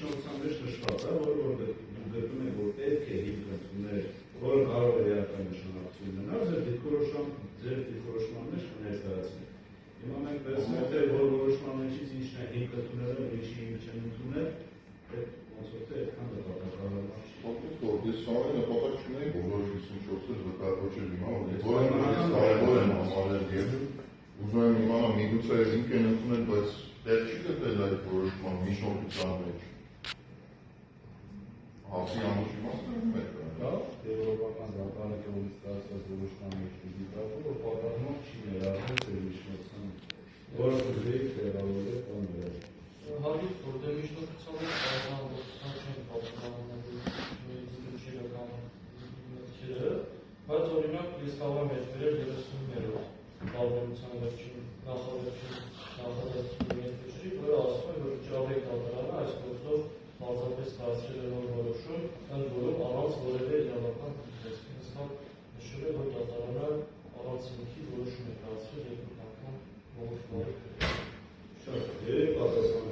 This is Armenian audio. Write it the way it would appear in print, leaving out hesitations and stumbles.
միջնորդության մեջ նշված է, որ գտնում եք, որ պետք է հիմքություններ, որը կարող է էական նշանակություն ունենալ, ձեր դիրքորոշման մեջ ներկայացնել։ Հիմա մենք տեսնում ենք, որ որոշման մեջից ինչն է հիմքությունները, ինչի հիմք չեն ընդունել, ոնց որ թե այդքան նպատակահարմար չի։ Ես սարի նպատակ չունեի բոլոր 54-ը վկայակոչել հիմա, որը կարևոր են համարել և ուզում եմ իմանալ միգուցե հիմք են ընդունել, բայց դեռ չի գտել այդ որոշման միջնորդության մեջ։ Հասի ամուշ իմաստը մեկ է։ Դա եվրոպական դատարանների ստացած որոշման մեջ դիտարկում, որ պատահմամբ չի ներառվել ձեր միջնորդության մեջ, որը դուք տեղավորել եք կամ վերել։ Հարգի, որտեղ միջնորդության մեջ պատահմամբ չեն պատահմանելու իրական մտքերը, բայց օրինակ ես կարող եմ հետվերել 30-րդ տարբերության վերջին նախավերջին նախադասությունների ընդուշրի, որը ասում է, որ Ջրաբեկ դատարանը այս գործով բացապես դարձրել է նոր որոշում, ընդ որում առանց որևէ իրավական տեսքի հստակ նշել է, որ դատարանը առանց հիմքի որոշում է դարձրել երկրորդ անգամ ողջ Շատ երեք պատասխան